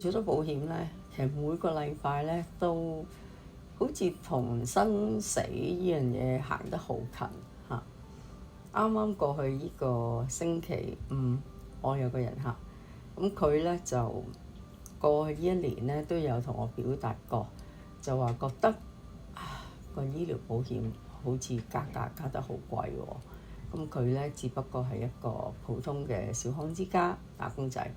做咗保險咧，其實每個禮拜咧都好似同生死呢樣嘢行得好近嚇。啱啱過去呢個星期五，我有個人客，咁佢咧就過去呢一年咧都有同我表達過，就話覺得個醫療保險好似加價加得好貴喎。咁佢咧只不過係一個普通嘅小康之家打工仔。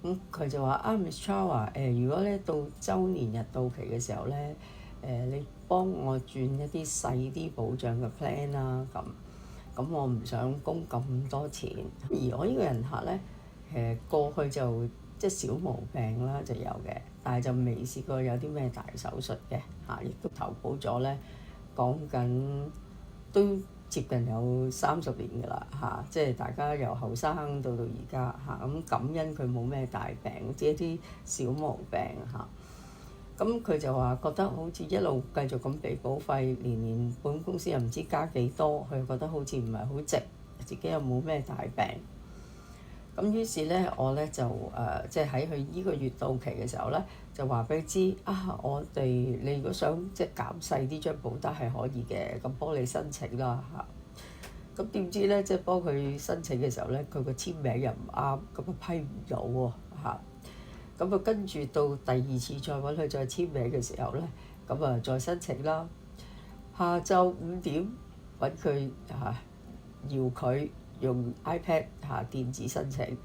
咁佢就話Miss Chow 話如果咧到週年日到期嘅時候咧，你幫我轉一啲細啲保障嘅 plan 啦，咁我唔想供咁多錢。而我呢個人客咧，過去就即係小毛病啦就有嘅，但係就未試過有啲咩大手術嘅嚇，亦都投保咗咧，講緊都接近有30年㗎啦嚇，即係大家由後生到而家嚇，咁感恩佢冇咩大病，只係啲小毛病嚇。咁佢就話覺得好似一路繼續咁俾保費，年年保險公司又唔知加幾多，佢覺得好似唔係好值，自己又冇咩大病。咁於是咧，我咧就即係喺佢呢個月到期嘅時候咧，就話俾佢知我哋你如果想即係減細啲張保單係可以嘅，咁幫你申請啦嚇。咁點知咧，即係幫佢申請嘅時候咧，佢個簽名又唔啱，咁批唔到喎嚇。咁跟住到第二次再揾佢再簽名嘅時候咧，咁再申請啦。下晝5點揾佢要佢用 iPad 電子申請，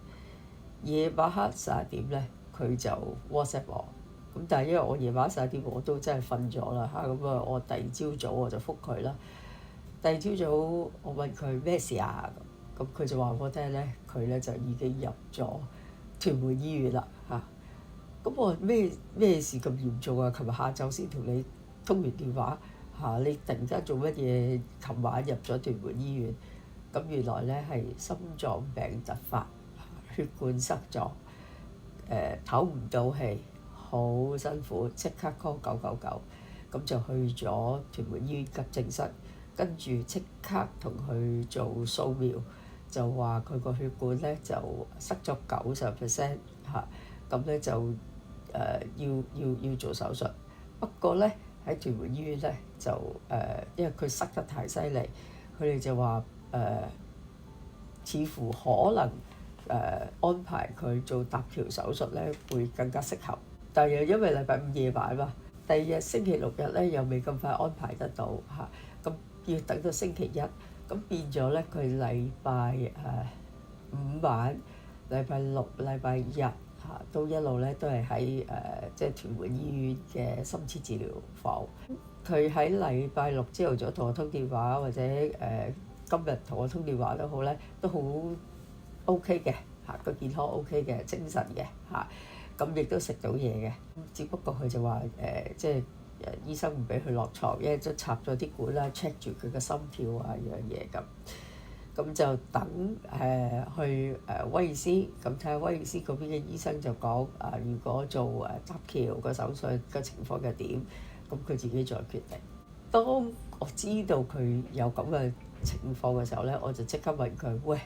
夜晚黑11點咧佢就 WhatsApp 我。咁但係因為我夜晚11點我都真係瞓咗啦嚇，咁我第二朝早我就覆佢啦。第二朝早我問佢咩事啊？咁佢就話我聽咧，佢咧就已經入咗屯門醫院啦嚇。咁我話咩事咁嚴重啊？琴日下晝先同你通完電話嚇，你突然間做乜嘢？琴晚入咗屯門醫院，咁原來咧係心臟病突發，血管塞咗，唞唔到氣，好辛苦，即刻 call 999，咁就去咗屯門醫院急症室，跟住即刻同佢做掃描，就話佢個血管咧就塞咗90%嚇，咁咧就要做手術。不過咧喺屯門醫院咧就因為佢塞得太犀利，佢哋就話似乎可能安排佢做搭橋手術咧會更加適合，但係因為禮拜5夜晚嘛，第二日星期6日咧又未咁快安排得到嚇，咁要等到星期1，咁變咗咧佢禮拜5晚、禮拜6、禮拜日都一路咧都係喺即係屯門醫院嘅深切治療房。佢喺禮拜6朝頭早同我通電話，或者今日同我通電話都好咧，都好 OK 嘅嚇，個健康 OK 嘅，精神嘅嚇，咁亦都食到嘢嘅。只不過佢就話即係醫生唔俾佢落床，因為都插咗啲管啦，check 住佢嘅心跳樣嘢咁。咁就等去威爾斯，咁睇下威爾斯嗰邊嘅醫生就講如果做搭橋個手術個情況係點，咁佢自己再決定。當我知道佢有咁嘅情況嘅時候咧，我就即刻問佢：喂，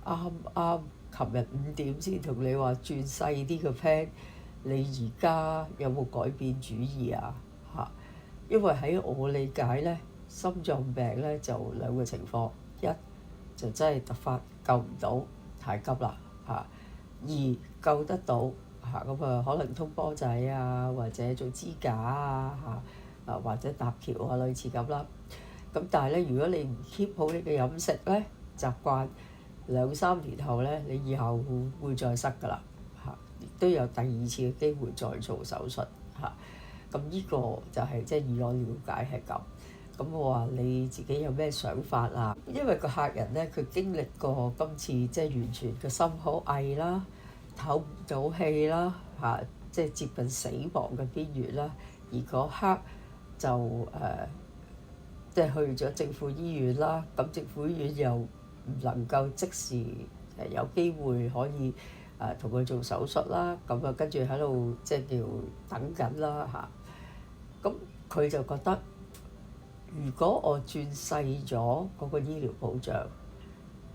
啱，琴日5點先同你話轉細啲嘅 plan，你而家有冇改變主意啊？嚇，因為喺我理解咧，心臟病咧就2個情況，一就真係突發救唔到，太急啦嚇；2救得到嚇，咁可能通波仔啊，或者做支架啊嚇，或者搭橋啊類似咁啦。咁但係咧，如果你唔 keep 好你嘅飲食咧習慣，2-3年後咧，你以後會再塞㗎啦嚇，亦都有第2次嘅機會再做手術嚇。咁呢個就係即係以我了解係咁。咁我話你自己有咩想法啊？因為個客人咧，佢經歷過今次即係完全個心好翳啦，唞唔到氣啦嚇，即係接近死亡嘅邊緣啦。而嗰刻就即係去咗政府醫院啦。咁政府醫院又唔能夠即時有機會可以同佢做手術啦。咁跟住喺度即係叫等緊啦嚇。咁佢就覺得，如果我轉細咗嗰個醫療保障，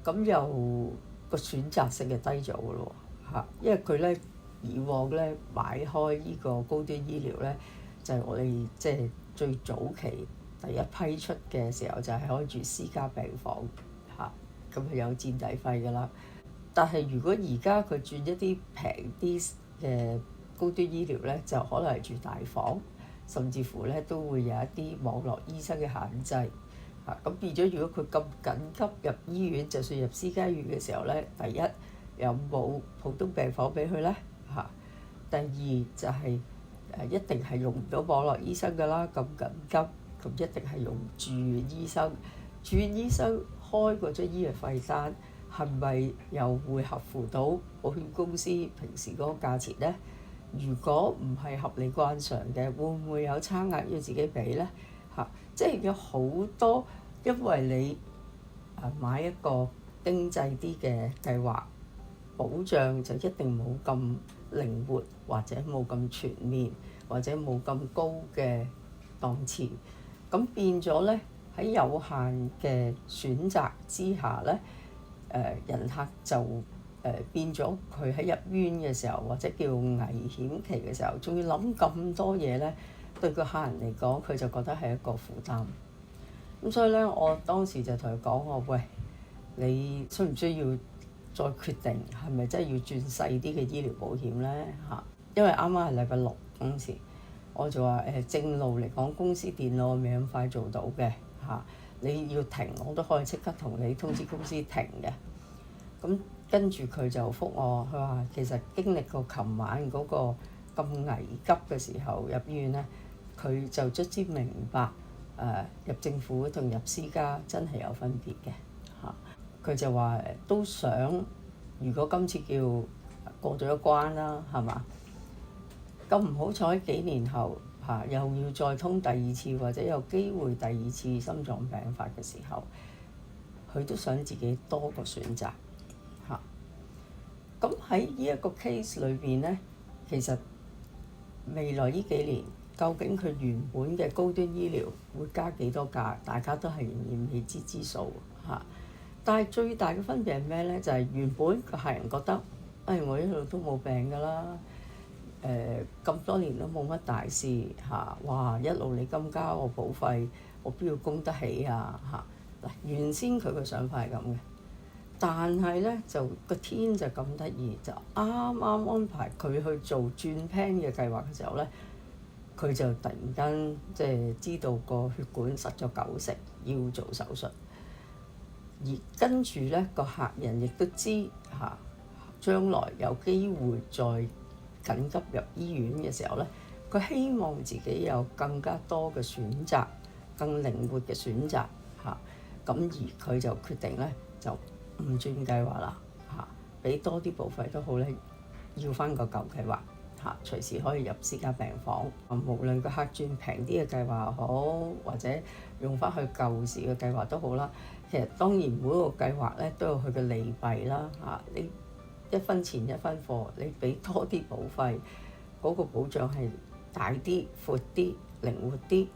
咁又個選擇性係低咗嘅咯嚇，因為佢咧以往咧買開呢個高端醫療咧，就係我哋即係最早期第一批出嘅時候，就係開住私家病房嚇，咁係有墊底費㗎啦。但係如果而家佢轉一啲平啲嘅高端醫療咧，就可能係住大房，甚至乎咧都會有一啲網絡醫生嘅限制嚇。咁變咗，如果佢咁緊急入醫院，就算入私家醫院嘅時候咧，第一有冇普通病房俾佢咧嚇？第二就係一定係用唔到網絡醫生㗎啦，咁緊急咁一定係用住院醫生。住院醫生開嗰張醫藥費單，係咪又會合乎到保險公司平時嗰個價錢呢？如果唔係合理慣常嘅，會唔會有差額要自己俾呢？即係有好多，因為你買一個經濟啲嘅計劃，保障就一定冇咁靈活，或者冇咁全面，或者冇咁高嘅檔次。咁變咗呢，喺有限嘅選擇之下呢，人客就變咗佢喺入院嘅時候，或者叫危險期嘅時候，仲要諗咁多嘢呢，對個客人嚟講，佢就覺得係一個負擔。咁所以呢，我當時就同佢講：我喂，你需唔需要再決定係咪真係要轉細啲嘅醫療保險呢？因為啱啱係禮拜六嗰陣時，我就話正路嚟講，公司電腦未咁快做到嘅你要停，我都可以即刻同你通知公司停嘅。咁跟住佢就覆我，佢話其實經歷過琴晚嗰個咁危急嘅時候入醫院呢，佢就卒之明白入政府同入私家真係有分別嘅佢就話都想，如果今次叫過咗一關啦，係嘛？咁唔好彩幾年後又要再通第二次，或者有機會第二次心臟病發嘅時候，佢都想自己多個選擇咁喺呢一個 case 裏邊呢，其實未來呢幾年究竟佢原本嘅高端醫療會加幾多價，大家都係仍然未知之數但係最大嘅分別係咩呢？就係原本個客人覺得，我一路都冇病㗎啦，咁多年都冇乜大事哇！一路你咁加我保費，我邊要供得起啊原先佢個想法係咁嘅，但係呢，就個天就咁得意，就啱啱安排佢去做轉 plan 嘅計劃嘅時候呢，佢就突然間即係知道個血管塞咗90%，要做手術。而跟住呢個客人亦都知將來有機會再緊急入醫院嘅時候呢，佢希望自己有更加多嘅選擇，更靈活嘅選擇咁而佢就決定呢，就唔轉計劃啦俾多啲保費都好呢，要翻個舊計劃隨時可以入私家病房。無論個客轉平啲嘅計劃好，或者用翻去舊時嘅計劃都好啦。其實當然每個計劃咧都有佢嘅利弊啦你一分錢一分貨，你俾多啲保費，嗰個保障係大啲、闊啲、靈活啲。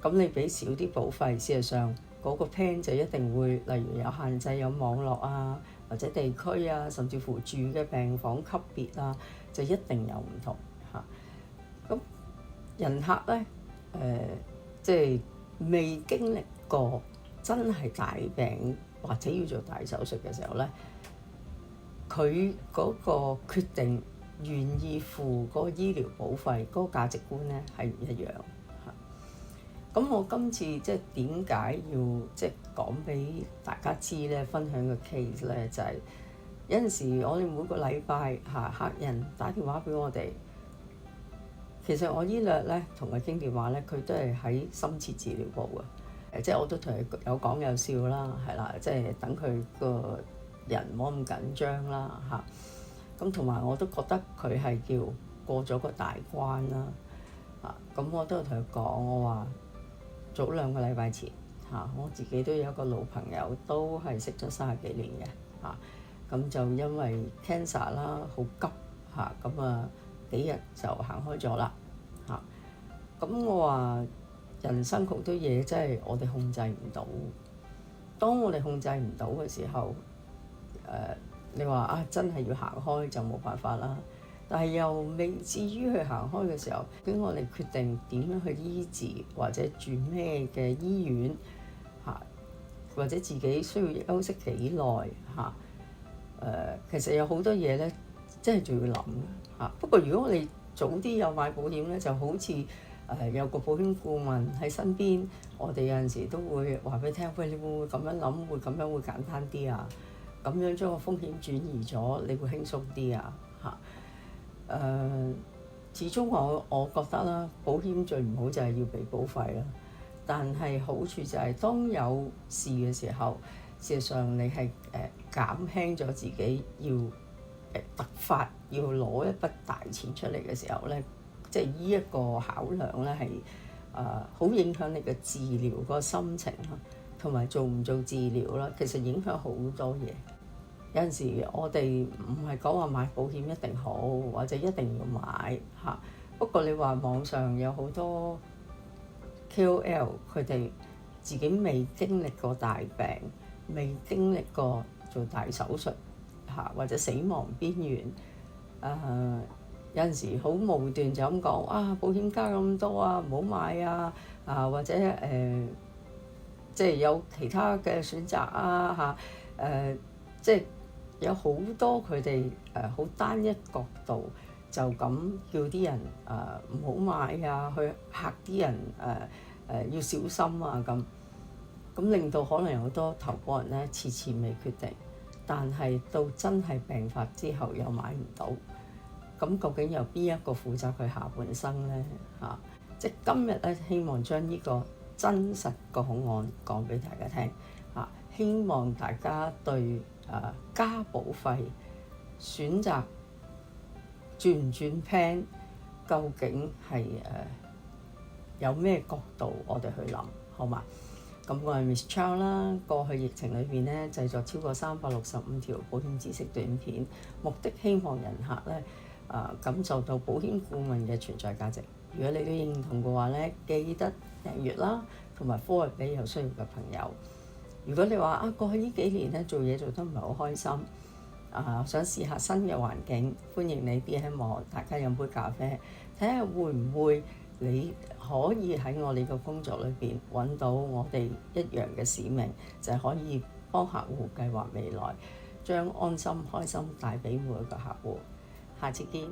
咁你俾少啲保費，事實上嗰個 plan 就一定會，例如有限制、有網絡啊，或者地區啊，甚至乎住嘅病房級別啊，就一定有唔同咁人客咧即係未經歷過真係大病或者要做大手術嘅時候咧，佢嗰個決定願意付嗰個醫療保費嗰個價值觀咧係唔一樣咁我今次即係點解要即係講俾大家知咧，分享個 case 咧，就係有陣時我哋每個禮拜客人打電話俾我哋，其實我呢兩日咧同佢傾電話咧，佢都係喺深切治療部嘅，即係我都同佢有講有笑啦，係啦，即係等佢個人唔好咁緊張啦咁同埋我都覺得佢係叫過咗個大關啦咁我都同佢講，我話早2個禮拜前我自己都有一個老朋友，都係識咗30幾年嘅咁就因為 cancer 啦，好急咁幾日就行開咗啦咁我話人生好多嘢真係我哋控制唔到，當我哋控制唔到嘅時候你話真係要行開就冇辦法啦，但係又未至於去行開嘅時候，咁我哋決定點樣去醫治，或者住咩嘅醫院嚇，或者自己需要休息幾耐嚇。其實有好多嘢咧，真係仲要諗嚇。不過如果我哋早啲有買保險咧，就好似有個保險顧問喺身邊，我哋有陣時都會話俾你聽，喂，你會唔會咁樣諗？會咁樣會簡單啲啊？咁樣將個風險轉移咗，你會輕鬆啲啊？嚇！始終我覺得啦，保險最唔好就係要俾保費啦。但係好處就係當有事嘅時候，事實上你係減輕咗自己要突發要攞一筆大錢出嚟嘅時候咧，即係呢一個考量咧係好影響你嘅治療個心情啦，同埋做唔做治療啦，其實影響好多嘢。有陣時我哋唔係講話買保險一定好，或者一定要買嚇。不過你話網上有好多 KOL，佢哋自己未經歷過大病，未經歷過做大手術嚇，或者死亡邊緣。有陣時好武斷就咁講啊，保險加咁多啊，唔好買啊！或者即係有其他嘅選擇啊嚇，即係有好多佢哋好單一角度就咁叫啲人唔好買啊，去嚇啲人要小心啊咁令到可能有好多投保人咧遲遲未決定，但係到真係病發之後又買唔到，咁究竟由邊一個負責佢下半生咧嚇？即係今日咧，希望將呢個真實個案講俾大家聽嚇，希望大家對加保費選擇轉唔轉 plan，究竟係有咩角度我哋去諗，好嘛？咁我係 Miss Chow 啦，過去疫情裏邊咧製作超過365條保險知識短片，目的希望人客咧感受到保險顧問嘅存在價值。如果你都認同嘅話咧，記得訂閱啦，同埋 forward 俾有需要嘅朋友。如果你話過去呢幾年咧做嘢做得唔係好開心，想試下新嘅環境，歡迎你 DM 我，大家飲杯咖啡，睇下會唔會你可以喺我哋嘅工作裏邊揾到我哋一樣嘅使命，就係可以幫客戶計劃未來，將安心開心帶俾每一個客戶。下次見。